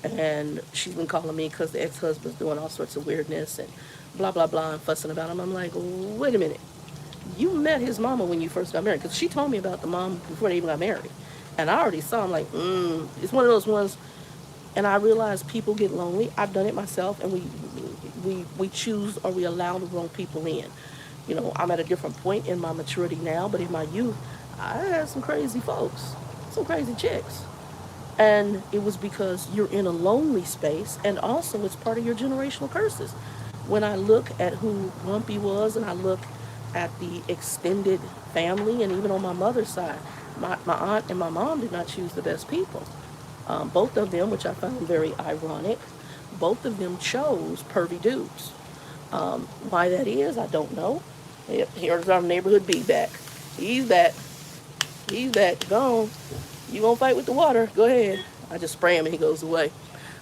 and she's been calling me because the ex-husband's doing all sorts of weirdness and blah, blah, blah, and fussing about him. I'm like, wait a minute. You met his mama when you first got married, because she told me about the mom before they even got married. And I already saw, I'm like, it's one of those ones. And I realize people get lonely. I've done it myself, and we choose or we allow the wrong people in. You know, I'm at a different point in my maturity now, but in my youth, I had some crazy folks, some crazy chicks. And it was because you're in a lonely space, and also it's part of your generational curses. When I look at who Grumpy was, and I look at the extended family, and even on my mother's side, my aunt and my mom did not choose the best people. Both of them, which I found very ironic, both of them chose pervy dudes. Why that is, I don't know. Here's our neighborhood bee back. He's back. He's back. Gone. You gonna fight with the water? Go ahead. I just spray him and he goes away.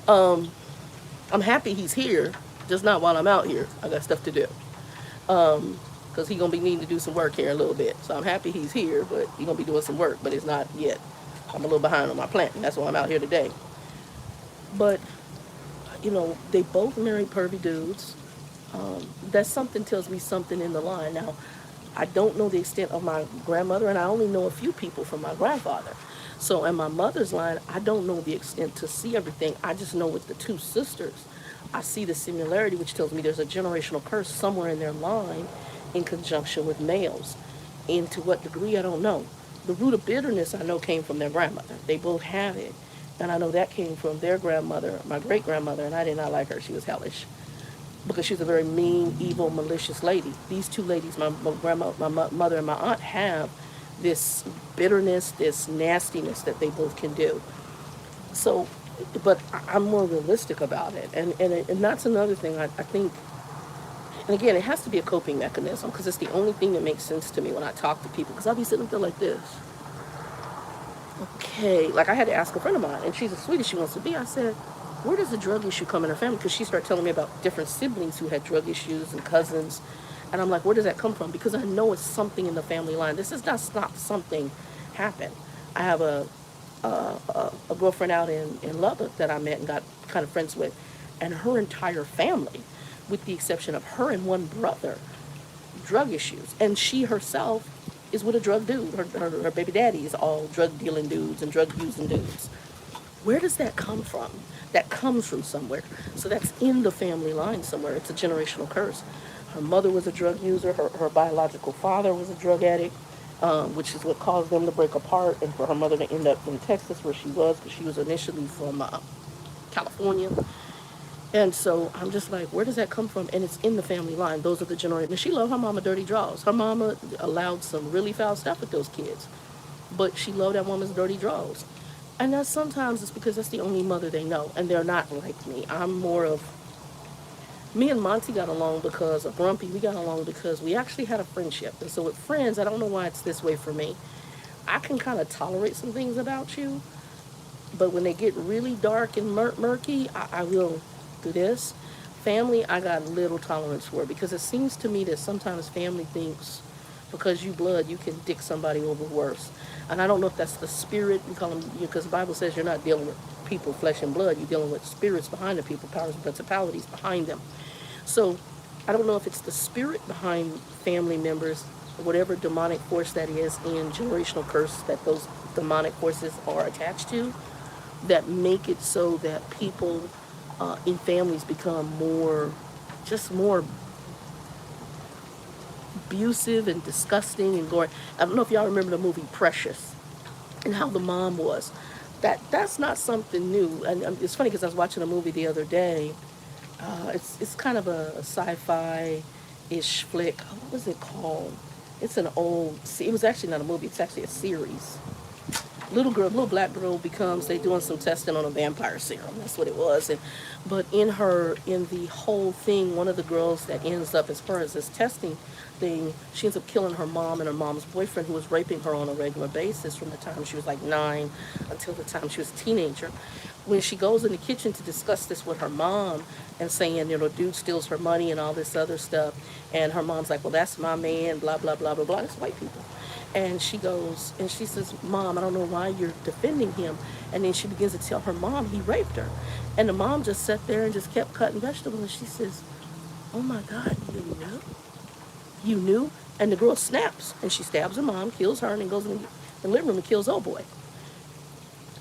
I'm happy he's here, just not while I'm out here. I got stuff to do. Because he's gonna be needing to do some work here in a little bit. So I'm happy he's here, but he's gonna be doing some work, but it's not yet. I'm a little behind on my planting. That's why I'm out here today. But, you know, they both married pervy dudes. That something tells me something in the line. Now, I don't know the extent of my grandmother, and I only know a few people from my grandfather. So in my mother's line, I don't know the extent to see everything. I just know with the two sisters, I see the similarity, which tells me there's a generational curse somewhere in their line in conjunction with males. And to what degree, I don't know. The root of bitterness, I know, came from their grandmother. They both have it. And I know that came from their grandmother, my great-grandmother, and I did not like her. She was hellish. Because she's a very mean, evil, malicious lady. These two ladies, my grandma, my mother, and my aunt, have this bitterness, this nastiness that they both can do. So, but I'm more realistic about it. And that's another thing I think, and again, it has to be a coping mechanism, because it's the only thing that makes sense to me when I talk to people, because I'll be sitting up there like this. Okay, like I had to ask a friend of mine, and she's as sweet as she wants to be. I said, where does the drug issue come in her family? Because she started telling me about different siblings who had drug issues and cousins. And I'm like, where does that come from? Because I know it's something in the family line. This is not something happened. I have a girlfriend out in Lubbock that I met and got kind of friends with. And her entire family, with the exception of her and one brother, drug issues. And she herself is with a drug dude. Her baby daddy is all drug dealing dudes and drug using dudes. Where does that come from? That comes from somewhere. So that's in the family line somewhere. It's a generational curse. Her mother was a drug user. Her biological father was a drug addict, which is what caused them to break apart, and for her mother to end up in Texas where she was, because she was initially from California. And so I'm just like, where does that come from? And it's in the family line. Those are the generations. And she loved her mama dirty draws. Her mama allowed some really foul stuff with those kids, but she loved that woman's dirty draws. And that's sometimes it's because that's the only mother they know, and they're not like me. I'm more of, me and Monty got along because of Grumpy. We got along because we actually had a friendship. And so with friends, I don't know why it's this way for me. I can kind of tolerate some things about you, but when they get really dark and murky, I will do this. Family, I got little tolerance for, because it seems to me that sometimes family thinks because you blood, you can dick somebody over worse. And I don't know if that's the spirit, we call them, because the Bible says you're not dealing with people, flesh and blood, you're dealing with spirits behind the people, powers and principalities behind them. So I don't know if it's the spirit behind family members, whatever demonic force that is, and generational curse that those demonic forces are attached to, that make it so that people in families become more, just more abusive and disgusting and gory. I don't know if y'all remember the movie Precious and how the mom was. That's not something new. And it's funny because I was watching a movie the other day. It's kind of a sci-fi-ish flick. What was it called? It's an old. It was actually not a movie. It's actually a series. Little black girl becomes, they doing some testing on a vampire serum. That's what it was. And but in the whole thing, one of the girls that ends up, as far as this testing thing, she ends up killing her mom and her mom's boyfriend, who was raping her on a regular basis from the time she was like 9 until the time she was a teenager. When she goes in the kitchen to discuss this with her mom and saying, dude steals her money and all this other stuff, and her mom's like, well, that's my man, blah blah blah blah blah. It's white people. And she goes and she says, Mom, I don't know why you're defending him. And then she begins to tell her mom he raped her. And the mom just sat there and just kept cutting vegetables. And she says, oh my God, you knew? You knew? And the girl snaps and she stabs her mom, kills her, and then goes in the living room and kills old boy.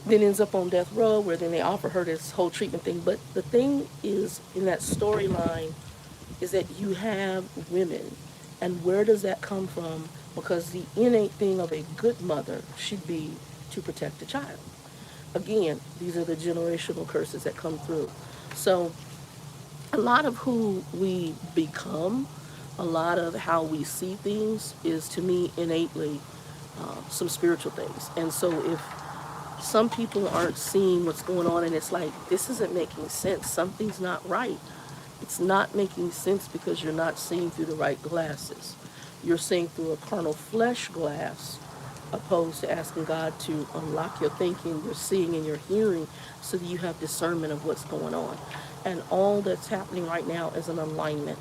Then ends up on death row, where then they offer her this whole treatment thing. But the thing is, in that storyline, is that you have women. And where does that come from? Because the innate thing of a good mother should be to protect the child. Again, these are the generational curses that come through. So a lot of who we become, a lot of how we see things is, to me, innately some spiritual things. And so if some people aren't seeing what's going on and it's like, this isn't making sense, something's not right. It's not making sense because you're not seeing through the right glasses. You're seeing through a carnal flesh glass, opposed to asking God to unlock your thinking, your seeing, and your hearing, so that you have discernment of what's going on. And all that's happening right now is an alignment.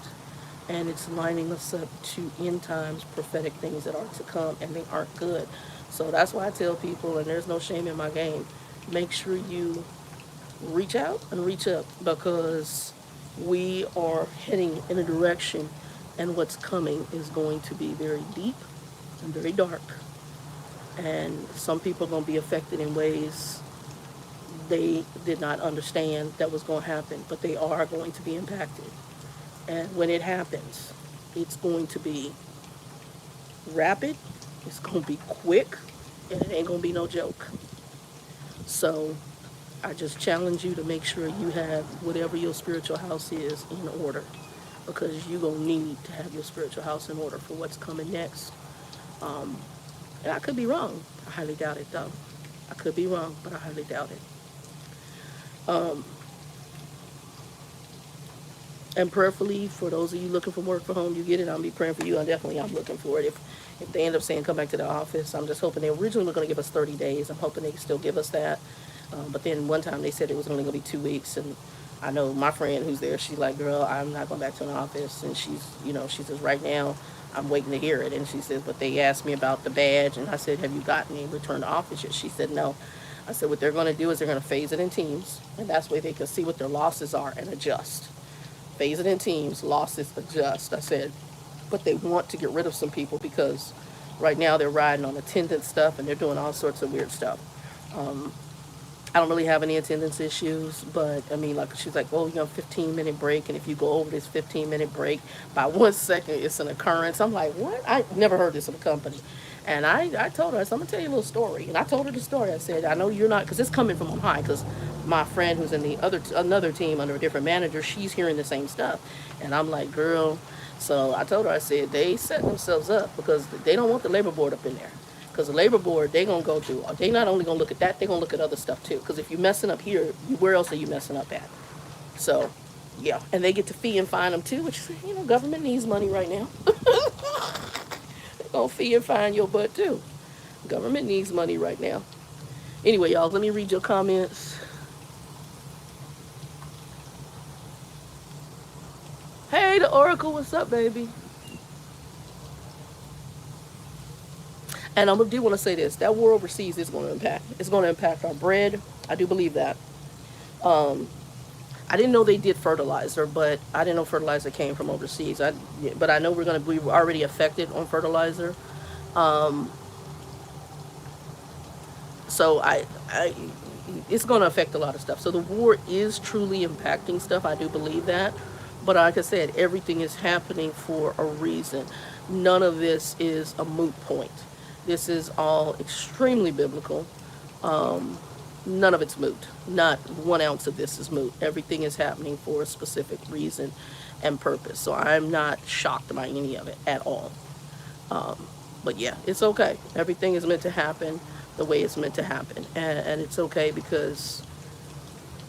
And it's lining us up to end times prophetic things that are to come, and they aren't good. So that's why I tell people, and there's no shame in my game, make sure you reach out and reach up, because we are heading in a direction, and what's coming is going to be very deep and very dark. And some people are going to be affected in ways they did not understand that was going to happen, but they are going to be impacted. And when it happens, it's going to be rapid, it's going to be quick, and it ain't going to be no joke. So I just challenge you to make sure you have whatever your spiritual house is in order, because you're going to need to have your spiritual house in order for what's coming next. And I could be wrong. I highly doubt it, though. I could be wrong, but I highly doubt it. And prayerfully, for those of you looking for work from home, you get it. I'll be praying for you. I'm looking for it. If they end up saying come back to the office, I'm just hoping. They originally were going to give us 30 days. I'm hoping they can still give us that. But then one time they said it was only going to be 2 weeks. And I know my friend who's there, she's like, girl, I'm not going back to an office. And she says, right now, I'm waiting to hear it. And she says, but they asked me about the badge. And I said, have you gotten any return to office yet? She said, no. I said, what they're going to do is they're going to phase it in teams. And that's where they can see what their losses are and adjust. Phase it in teams, losses, adjust. I said, but they want to get rid of some people because right now they're riding on attendance stuff and they're doing all sorts of weird stuff. I don't really have any attendance issues, but I mean, like she's like, well, you know, 15-minute break, and if you go over this 15-minute break by 1 second, it's an occurrence. I'm like, what? I never heard this in a company. And I told her, I said, I'm gonna tell you a little story. And I told her the story. I said, I know you're not, because it's coming from on high, because my friend who's in the another team under a different manager, she's hearing the same stuff. And I'm like, girl. So I told her, I said, they set themselves up because they don't want the labor board up in there. Because the labor board, they're going to go through, they not only going to look at that, they're going to look at other stuff too. Because if you're messing up here, where else are you messing up at? So, yeah. And they get to fee and fine them too, which, you know, government needs money right now. They're going to fee and fine your butt too. Government needs money right now. Anyway, y'all, let me read your comments. Hey, the Oracle, what's up, baby? And I do want to say this: that war overseas is going to impact. It's going to impact our bread. I do believe that. I didn't know they did fertilizer, but I didn't know fertilizer came from overseas. But I know we're already affected on fertilizer. So it's going to affect a lot of stuff. So the war is truly impacting stuff. I do believe that. But like I said, everything is happening for a reason. None of this is a moot point. This is all extremely biblical. None of it's moot. Not 1 ounce of this is moot. Everything is happening for a specific reason and purpose. So I'm not shocked by any of it at all. But yeah, it's okay. Everything is meant to happen the way it's meant to happen. And it's okay because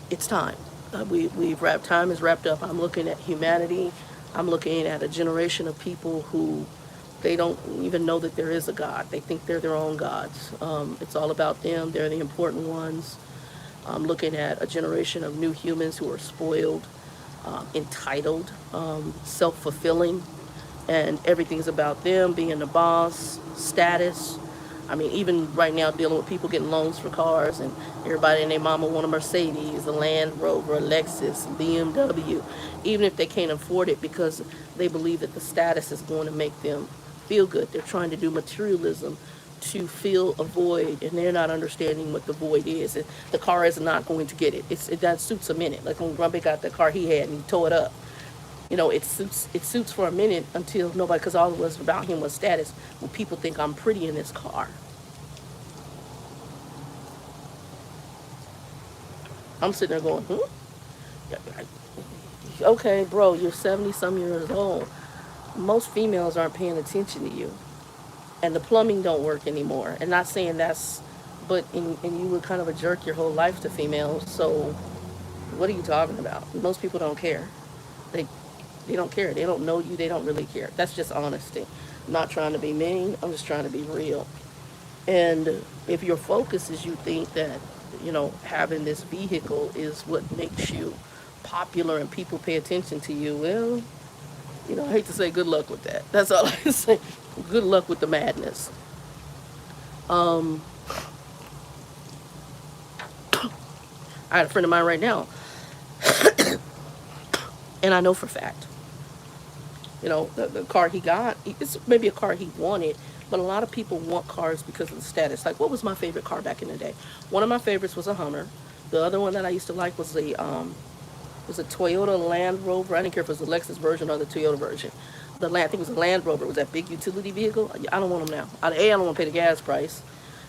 it's time. Time is wrapped up. I'm looking at humanity. I'm looking at a generation of people who they don't even know that there is a God. They think they're their own gods. It's all about them. They're the important ones. I'm looking at a generation of new humans who are spoiled, entitled, self-fulfilling, and everything's about them being the boss, status. I mean, even right now dealing with people getting loans for cars, and everybody and their mama want a Mercedes, a Land Rover, a Lexus, BMW, even if they can't afford it because they believe that the status is going to make them feel good. They're trying to do materialism to fill a void, and they're not understanding what the void is. The car is not going to get it. That suits a minute. Like when Grumpy got the car he had and he tore it up. You know, it suits for a minute until nobody, because all it was about him was status. Well, people think I'm pretty in this car. I'm sitting there going, okay, bro, you're 70-some years old. Most females aren't paying attention to you. And the plumbing don't work anymore. And not saying that's, but and you were kind of a jerk your whole life to females. So what are you talking about? Most people don't care. They don't care. They don't know you. They don't really care. That's just honesty. I'm not trying to be mean. I'm just trying to be real. And if your focus is you think that, you know, having this vehicle is what makes you popular and people pay attention to you, well, you know, I hate to say good luck with that. That's all I can say. Good luck with the madness. I had a friend of mine right now, and I know for a fact, you know, the car he got, it's maybe a car he wanted, but a lot of people want cars because of the status. Like, what was my favorite car back in the day? One of my favorites was a Hummer. The other one that I used to like was a Toyota Land Rover. I didn't care if it was the Lexus version or the Toyota version. I think it was a Land Rover. It was that big utility vehicle. I don't want them now. A, I don't want to pay the gas price.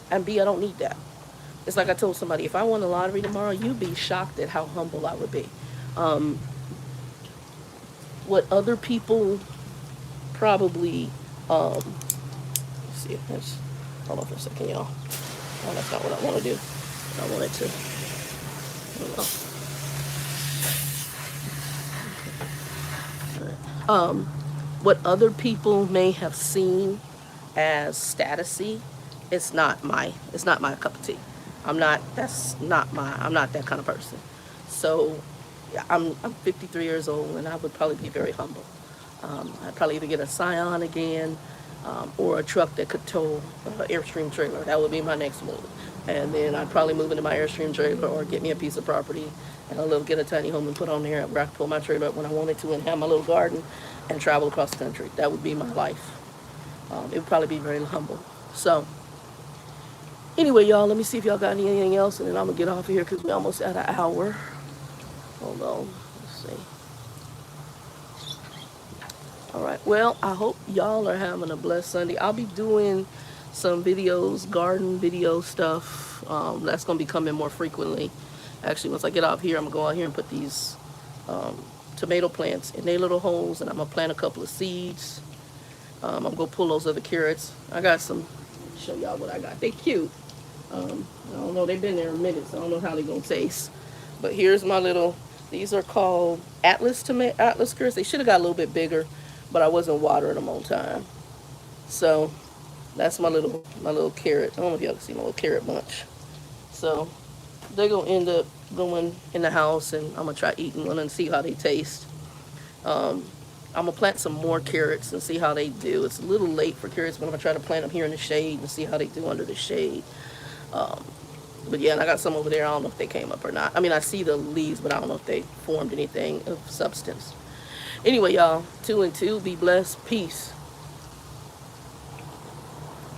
And B, I don't need that. It's like I told somebody, if I won the lottery tomorrow, you'd be shocked at how humble I would be. What other people probably, let's see, hold on for a second, y'all. Oh, that's not what I want to do. I want it to, I don't know. What other people may have seen as statusy, it's not my cup of tea. I'm not that kind of person. So yeah, I'm 53 years old, and I would probably be very humble. I'd probably either get a Scion again, or a truck that could tow an Airstream trailer. That would be my next move. And then I'd probably move into my Airstream trailer or get me a piece of property and get a tiny home and put on there where I could pull my trailer up when I wanted to and have my little garden and travel across the country. That would be my life. It would probably be very humble. So Anyway, y'all, let me see if y'all got anything else, and then I'm going to get off of here because we're almost at an hour. Hold on. Let's see. All right. Well, I hope y'all are having a blessed Sunday. I'll be doing some videos, garden video stuff. That's going to be coming more frequently. Actually, once I get out here, I'm going to go out here and put these tomato plants in their little holes, and I'm going to plant a couple of seeds. I'm going to go pull those other carrots. I got some, show y'all what I got. They cute. I don't know, they've been there a minute, so I don't know how they're going to taste. But here's my little, these are called Atlas carrots. They should have got a little bit bigger, but I wasn't watering them on time. So that's my little carrot. I don't know if y'all can see my little carrot bunch. So they're going to end up going in the house, and I'm going to try eating one and see how they taste. I'm going to plant some more carrots and see how they do. It's a little late for carrots, but I'm going to try to plant them here in the shade and see how they do under the shade. But yeah, and I got some over there. I don't know if they came up or not. I mean, I see the leaves, but I don't know if they formed anything of substance. Anyway, y'all, 2 and 2, be blessed. Peace.